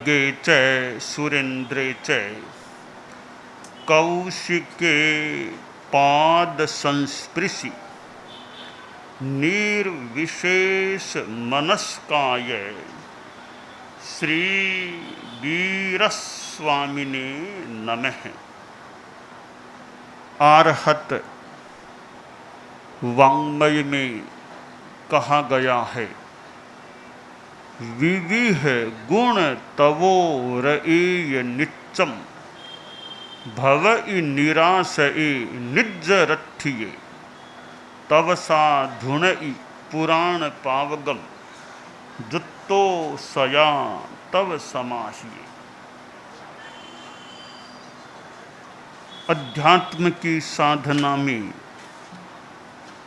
खड्गे च सुरेन्द्रे च कौशिके पाद संस्पृशि निर्विशेष मनस्काय श्री वीरस्वामिने नमः। आर्हत वाङ्मय में कहा गया है, विविह गुण तवो रएय नित्यम भवइ निराशए निज रथिये तव सा धुणइ पुराण पावगम जुत्तो सया तव समाहिए। अध्यात्म की साधना में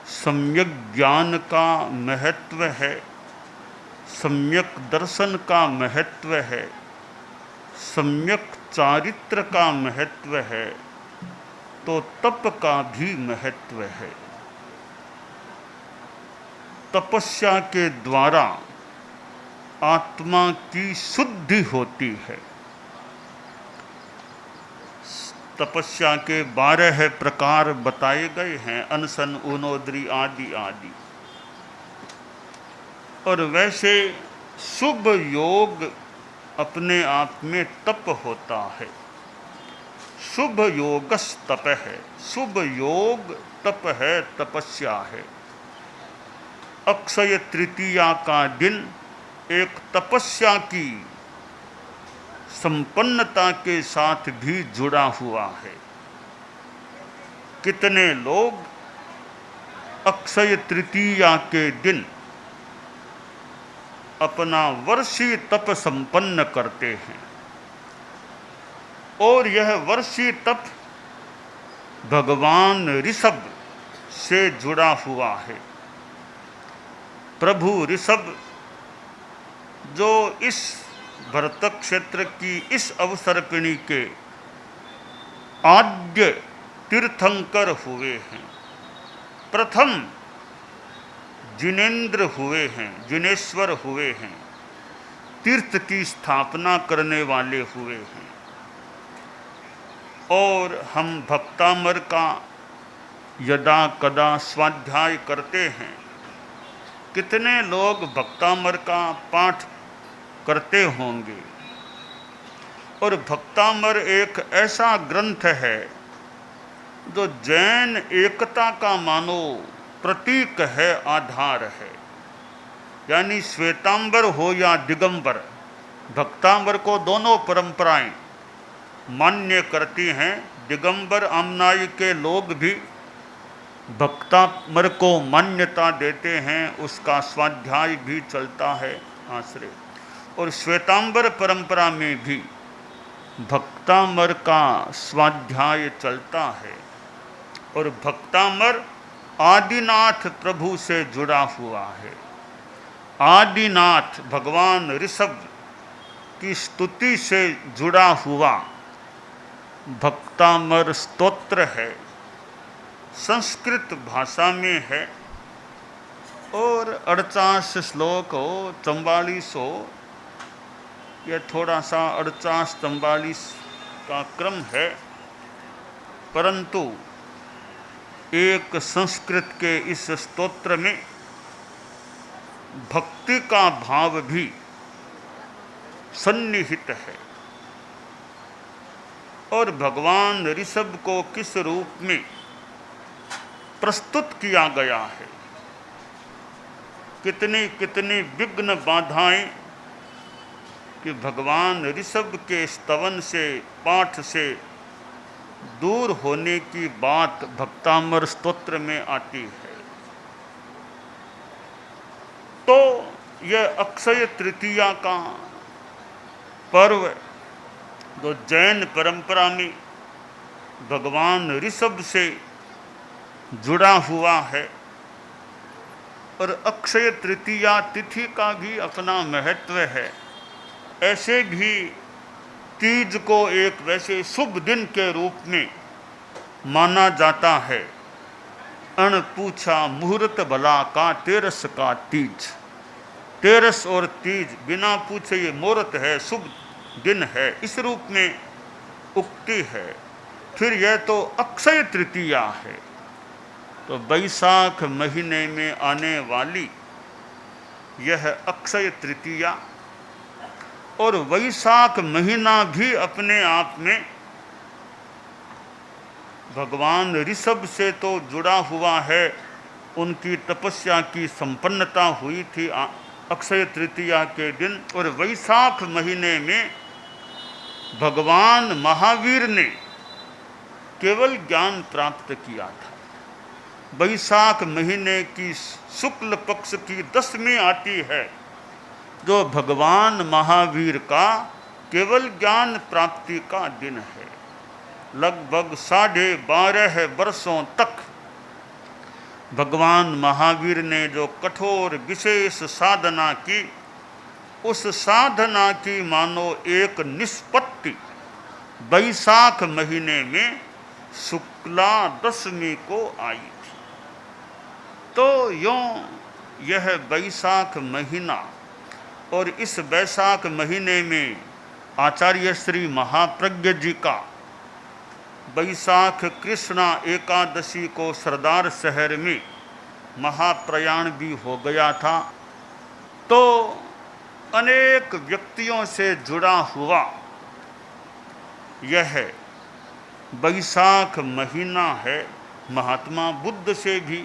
सम्यक ज्ञान का महत्व है, सम्यक दर्शन का महत्व है, सम्यक चारित्र का महत्व है, तो तप का भी महत्व है। तपस्या के द्वारा आत्मा की शुद्धि होती है। तपस्या के 12 प्रकार बताए गए हैं, अनशन, ऊनोदरी आदि आदि। और वैसे शुभ योग अपने आप में तप होता है। शुभ योगस तप है, शुभ योग तप है, तपस्या है। अक्षय तृतीया का दिन एक तपस्या की संपन्नता के साथ भी जुड़ा हुआ है। कितने लोग अक्षय तृतीया के दिन अपना वर्षीय तप संपन्न करते हैं, और यह वर्षीय तप भगवान ऋषभ से जुड़ा हुआ है। प्रभु ऋषभ जो इस भरत क्षेत्र की इस अवसर्पिणी के आद्य तीर्थंकर हुए हैं, प्रथम जिनेन्द्र हुए हैं, जिनेश्वर हुए हैं, तीर्थ की स्थापना करने वाले हुए हैं। और हम भक्तामर का यदा कदा स्वाध्याय करते हैं। कितने लोग भक्तामर का पाठ करते होंगे। और भक्तामर एक ऐसा ग्रंथ है जो जैन एकता का मानो प्रतीक है, आधार है। यानी श्वेतांबर हो या दिगंबर, भक्तांबर को दोनों परंपराएं मान्य करती हैं। दिगंबर आमनाई के लोग भी भक्तामर को मान्यता देते हैं, उसका स्वाध्याय भी चलता है आश्रय। और श्वेतांबर परंपरा में भी भक्तामर का स्वाध्याय चलता है। और भक्तामर आदिनाथ प्रभु से जुड़ा हुआ है। आदिनाथ भगवान ऋषभ की स्तुति से जुड़ा हुआ भक्तामर स्तोत्र है। संस्कृत भाषा में है और 48 श्लोक हो, 44 हो, यह थोड़ा सा 48-44 का क्रम है। परंतु एक संस्कृत के इस स्तोत्र में भक्ति का भाव भी सन्निहित है। और भगवान ऋषभ को किस रूप में प्रस्तुत किया गया है, कितनी कितनी विघ्न बाधाएं कि भगवान ऋषभ के स्तवन से, पाठ से दूर होने की बात भक्तामर स्तोत्र में आती है। तो यह अक्षय तृतीया का पर्व जो जैन परंपरा में भगवान ऋषभ से जुड़ा हुआ है। और अक्षय तृतीया तिथि का भी अपना महत्व है। ऐसे भी तीज को एक वैसे शुभ दिन के रूप में माना जाता है। अण पूछा मुहूर्त भला का तेरस का तीज। तेरस और तीज बिना पूछे ये मुहूर्त है, शुभ दिन है, इस रूप में उक्ति है। फिर यह तो अक्षय तृतीया है, तो वैशाख महीने में आने वाली यह अक्षय तृतीया, और वैशाख महीना भी अपने आप में भगवान ऋषभ से तो जुड़ा हुआ है। उनकी तपस्या की संपन्नता हुई थी अक्षय तृतीया के दिन, और वैशाख महीने में भगवान महावीर ने केवल ज्ञान प्राप्त किया था। वैशाख महीने की शुक्ल पक्ष की 10वीं आती है, जो भगवान महावीर का केवल ज्ञान प्राप्ति का दिन है। लगभग 12.5 वर्षों तक भगवान महावीर ने जो कठोर विशेष साधना की, उस साधना की मानो एक निष्पत्ति वैशाख महीने में शुक्ला 10वीं को आई थी। तो यों यह वैशाख महीना, और इस वैशाख महीने में आचार्य श्री महाप्रज्ञ जी का वैशाख कृष्णा एकादशी को सरदार शहर में महाप्रयाण भी हो गया था। तो अनेक व्यक्तियों से जुड़ा हुआ यह वैशाख महीना है। महात्मा बुद्ध से भी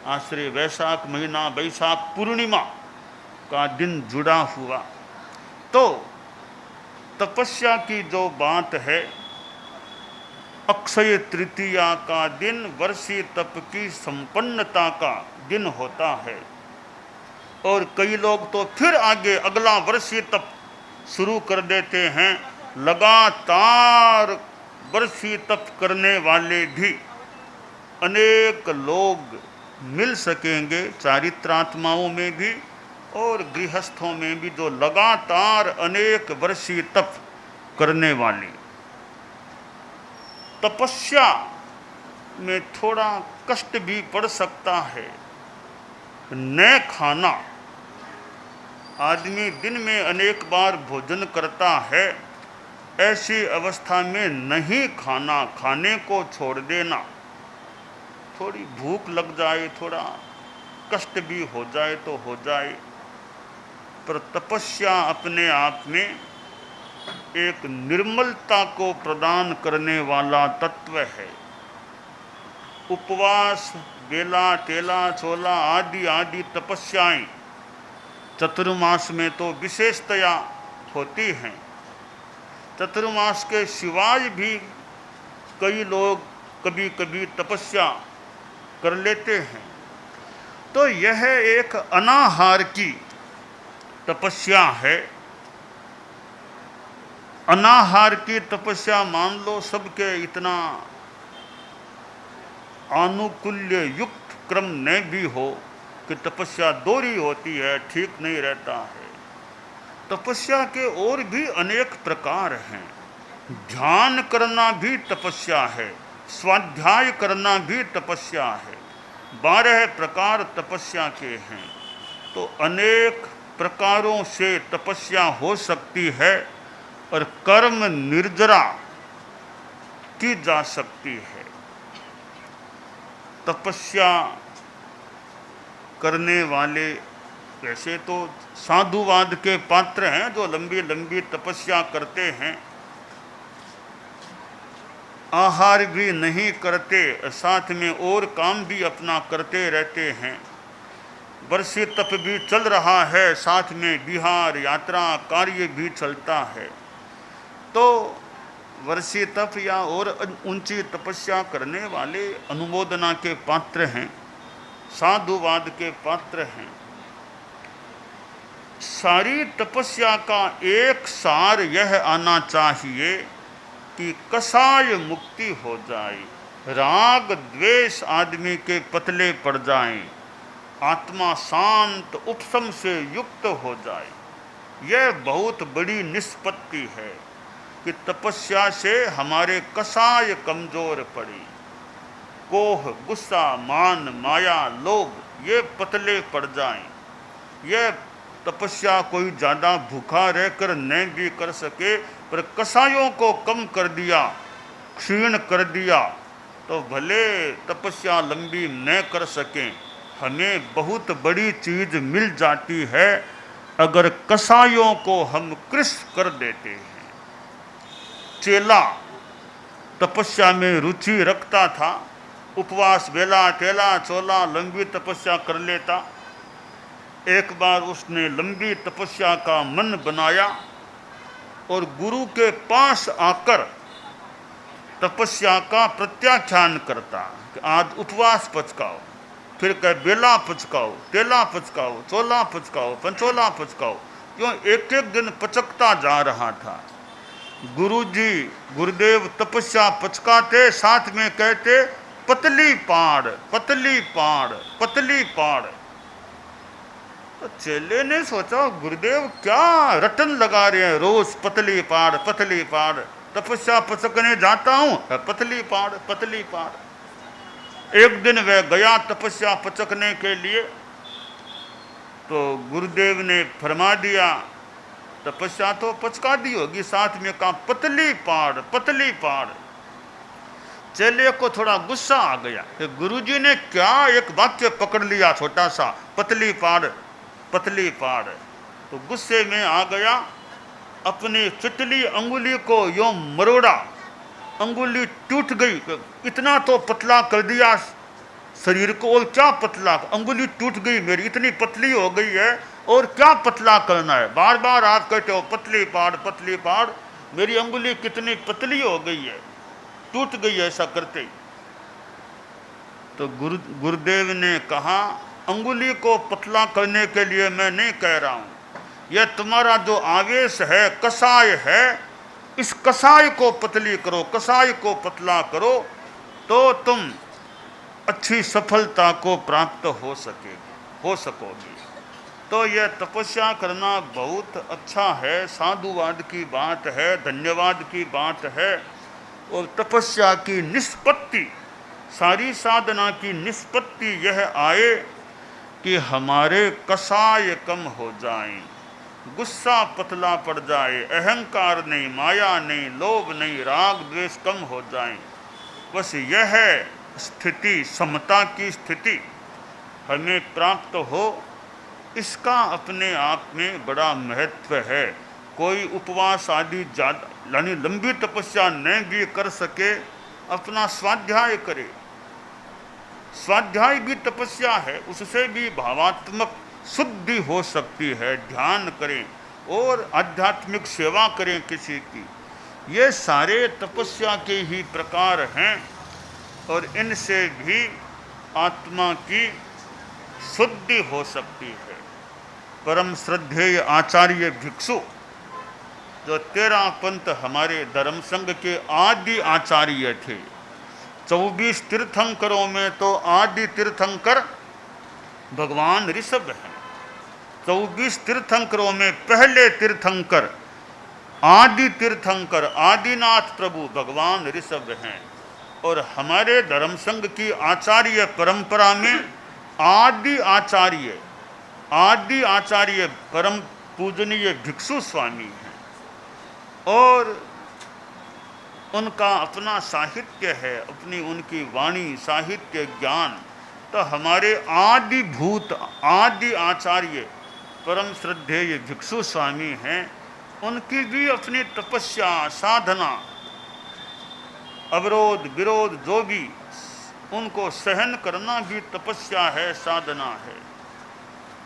आश्रय वैशाख महीना, वैशाख पूर्णिमा का दिन जुड़ा हुआ। तो तपस्या की जो बात है, अक्षय तृतीया का दिन वर्षीय तप की संपन्नता का दिन होता है, और कई लोग तो फिर आगे अगला वर्षीय तप शुरू कर देते हैं। लगातार वर्षीय तप करने वाले भी अनेक लोग मिल सकेंगे, चारित्रात्माओं में भी और गृहस्थों में भी, जो लगातार अनेक वर्षीय तप करने वाले। तपस्या में थोड़ा कष्ट भी पड़ सकता है। न खाना, आदमी दिन में अनेक बार भोजन करता है, ऐसी अवस्था में नहीं खाना, खाने को छोड़ देना, थोड़ी भूख लग जाए, थोड़ा कष्ट भी हो जाए तो हो जाए, पर तपस्या अपने आप में एक निर्मलता को प्रदान करने वाला तत्व है। उपवास, बेला, तेला, छोला आदि आदि तपस्याएं चतुर्मास में तो विशेषतया होती हैं। चतुर्मास के सिवाय भी कई लोग कभी कभी तपस्या कर लेते हैं। तो यह एक अनाहार की तपस्या है। अनाहार की तपस्या मान लो सबके इतना आनुकूल्य युक्त क्रम न भी हो कि तपस्या दोहरी होती है, ठीक नहीं रहता है। तपस्या के और भी अनेक प्रकार हैं। ध्यान करना भी तपस्या है, स्वाध्याय करना भी तपस्या है। 12 प्रकार तपस्या के हैं। तो अनेक प्रकारों से तपस्या हो सकती है और कर्म निर्जरा की जा सकती है। तपस्या करने वाले वैसे तो साधुवाद के पात्र हैं, जो लंबी लंबी तपस्या करते हैं, आहार भी नहीं करते, साथ में और काम भी अपना करते रहते हैं। वर्षीय तप भी चल रहा है, साथ में विहार यात्रा कार्य भी चलता है। तो वर्षीय तप या और ऊंची तपस्या करने वाले अनुमोदना के पात्र हैं, साधुवाद के पात्र हैं। सारी तपस्या का एक सार यह आना चाहिए कि कसाय मुक्ति हो जाए, राग द्वेष आदमी के पतले पड़ जाएं, आत्मा शांत उपशम से युक्त हो जाए। यह बहुत बड़ी निष्पत्ति है कि तपस्या से हमारे कसाय कमजोर पड़े, कोह, गुस्सा, मान, माया, लोभ ये पतले पड़ जाएं। यह तपस्या कोई ज़्यादा भूखा रहकर नहीं भी कर सके, पर कसायों को कम कर दिया, क्षीण कर दिया, तो भले तपस्या लंबी न कर सकें, हमें बहुत बड़ी चीज़ मिल जाती है अगर कसायों को हम कृष्ण कर देते हैं। चेला तपस्या में रुचि रखता था, उपवास बेला केला चोला लंबी तपस्या कर लेता। एक बार उसने लंबी तपस्या का मन बनाया और गुरु के पास आकर तपस्या का प्रत्याख्यान करता कि आज उपवास पचकाओ, फिर कह बेला पचकाओ, तेला पचकाओ, चोला पचकाओ, पंचोला पचकाओ, क्यों एक एक दिन पचकता जा रहा था। गुरुजी गुरुदेव तपस्या पचकाते, साथ में कहते पतली पाड़ पतली पाड़ पतली पाड़। तो चेले ने सोचा गुरुदेव क्या रटन लगा रहे हैं, रोज पतली पाड़ पतली पाड़, तपस्या पचकने जाता हूं पतली पाड़ पतली पाड़। एक दिन वह गया तपस्या पचकने के लिए, तो गुरुदेव ने फरमा दिया तपस्या तो पचका दी होगी, साथ में कहा पतली पाड़ पतली पाड़। चेले को थोड़ा गुस्सा आ गया कि गुरुजी ने क्या एक वाक्य पकड़ लिया छोटा सा, पतली पाड़ पतली पाड़। तो गुस्से में आ गया, अपनी चिटली अंगुली को यों मरोड़ा, अंगुली टूट गई। इतना तो पतला कर दिया शरीर को, और क्या पतला, अंगुली टूट गई मेरी, इतनी पतली हो गई है और क्या पतला करना है। बार बार आप कहते हो पतली पाड़, मेरी अंगुली कितनी पतली हो गई है, टूट गई है ऐसा करते ही। तो गुरुदेव ने कहा अंगुली को पतला करने के लिए मैं नहीं कह रहा हूँ, यह तुम्हारा जो आवेश है, कसाय है, इस कसाय को पतली करो, कसाय को पतला करो, तो तुम अच्छी सफलता को प्राप्त हो सकोगी। तो यह तपस्या करना बहुत अच्छा है, साधुवाद की बात है, धन्यवाद की बात है। और तपस्या की निष्पत्ति, सारी साधना की निष्पत्ति यह आए कि हमारे कसाय कम हो जाएं, गुस्सा पतला पड़ जाए, अहंकार नहीं, माया नहीं, लोभ नहीं, राग द्वेष कम हो जाएं। बस यह स्थिति, समता की स्थिति हमें प्राप्त हो, इसका अपने आप में बड़ा महत्व है। कोई उपवास आदि ज़्यादा यानी लंबी तपस्या नहीं भी कर सके, अपना स्वाध्याय करे, स्वाध्याय भी तपस्या है, उससे भी भावात्मक शुद्धि हो सकती है। ध्यान करें और आध्यात्मिक सेवा करें किसी की, ये सारे तपस्या के ही प्रकार हैं और इनसे भी आत्मा की शुद्धि हो सकती है। परम श्रद्धेय आचार्य भिक्षु जो 13 पंथ हमारे धर्म संघ के आदि आचार्य थे, 24 तीर्थंकरों में तो आदि तीर्थंकर भगवान ऋषभ हैं। 24 तीर्थंकरों में पहले तीर्थंकर, आदि तीर्थंकर, आदिनाथ प्रभु भगवान ऋषभ हैं। और हमारे धर्म संघ की आचार्य परंपरा में आदि आचार्य परम पूजनीय भिक्षु स्वामी हैं, और उनका अपना साहित्य है, अपनी उनकी वाणी, साहित्य, ज्ञान। तो हमारे आदिभूत आदि आचार्य परम श्रद्धेय भिक्षु स्वामी हैं, उनकी भी अपनी तपस्या, साधना, अवरोध विरोध जो भी, उनको सहन करना भी तपस्या है, साधना है।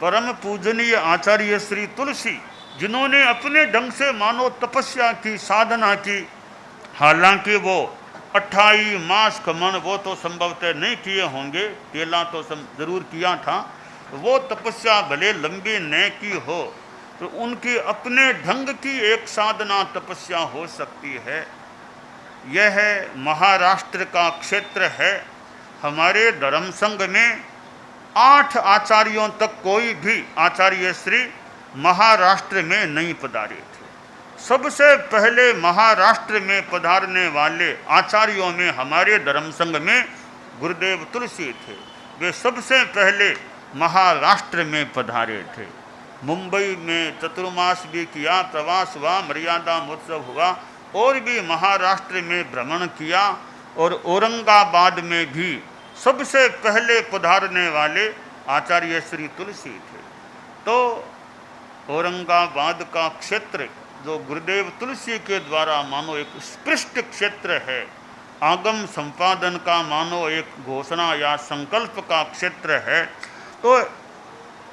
परम पूजनीय आचार्य श्री तुलसी, जिन्होंने अपने ढंग से मानो तपस्या की, साधना की, हालांकि वो 28 मास का मन वो तो संभवतः नहीं किए होंगे, केला तो जरूर किया था, वो तपस्या भले लंबी न की हो, तो उनकी अपने ढंग की एक साधना तपस्या हो सकती है। यह महाराष्ट्र का क्षेत्र है। हमारे धर्म संघ में 8 आचार्यों तक कोई भी आचार्य श्री महाराष्ट्र में नहीं पधारे थे। सबसे पहले महाराष्ट्र में पधारने वाले आचार्यों में हमारे धर्म संघ में गुरुदेव तुलसी थे। वे सबसे पहले महाराष्ट्र में पधारे थे। मुंबई में चतुर्मास भी किया, प्रवास हुआ, मर्यादा महोत्सव हुआ, और भी महाराष्ट्र में भ्रमण किया, और औरंगाबाद में भी सबसे पहले पधारने वाले आचार्य श्री तुलसी थे। तो औरंगाबाद का क्षेत्र जो गुरुदेव तुलसी के द्वारा मानो एक स्पृष्ट क्षेत्र है, आगम संपादन का मानो एक घोषणा या संकल्प का क्षेत्र है, तो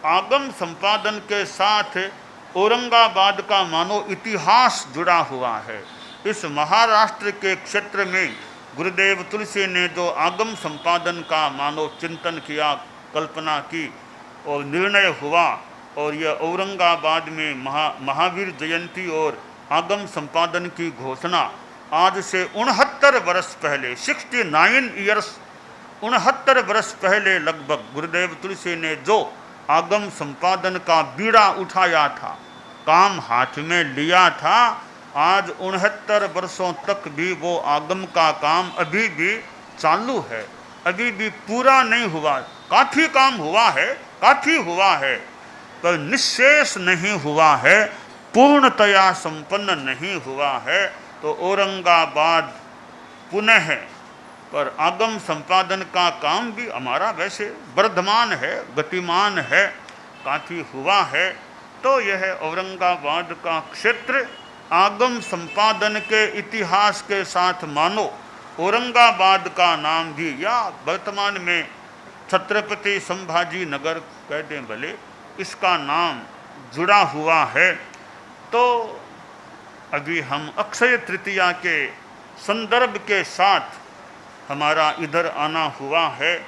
आगम संपादन के साथ औरंगाबाद का मानो इतिहास जुड़ा हुआ है। इस महाराष्ट्र के क्षेत्र में गुरुदेव तुलसी ने जो आगम संपादन का मानो चिंतन किया, कल्पना की और निर्णय हुआ, और यह औरंगाबाद में महावीर जयंती और आगम संपादन की घोषणा आज से 69 वर्ष पहले, 69 ईयर्स, 69 वर्ष पहले लगभग गुरुदेव तुलसी ने जो आगम संपादन का बीड़ा उठाया था, काम हाथ में लिया था, आज 69 वर्षों तक भी वो आगम का काम अभी भी चालू है, अभी भी पूरा नहीं हुआ। काफ़ी काम हुआ है, काफ़ी हुआ है, पर निःशेष नहीं हुआ है, पूर्णतया संपन्न नहीं हुआ है। तो औरंगाबाद पुनः पर आगम संपादन का काम भी हमारा वैसे वर्धमान है, गतिमान है, काफ़ी हुआ है। तो यह औरंगाबाद का क्षेत्र आगम संपादन के इतिहास के साथ मानो औरंगाबाद का नाम भी, या वर्तमान में छत्रपति संभाजी नगर कह दें भले, इसका नाम जुड़ा हुआ है। तो अभी हम अक्षय तृतीया के संदर्भ के साथ हमारा इधर आना हुआ है,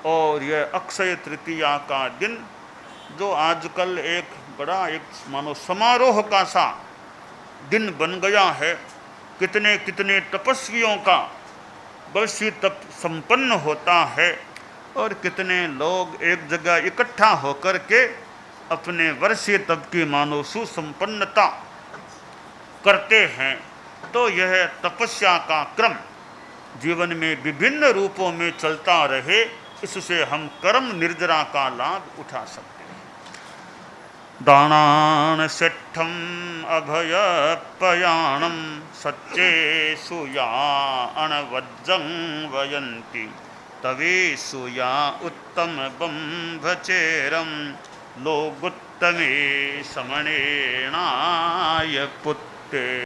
और यह अक्षय तृतीया का दिन जो आजकल एक बड़ा एक मानो समारोह का सा दिन बन गया है। कितने कितने तपस्वियों का वर्षी तप संपन्न होता है, और कितने लोग एक जगह इकट्ठा होकर के अपने वर्षीय तप की मानो सुसंपन्नता करते हैं। तो यह तपस्या का क्रम जीवन में विभिन्न रूपों में चलता रहे, इससे हम कर्म निर्जरा का लाभ उठा सकते हैं। दानान सेठम अभय पयाणम सच्चेषु या अणवज्जं वयन्ति तवेषु या उत्तम बंभचेरम लोगुत्तमे समणेनाय पुत्ते।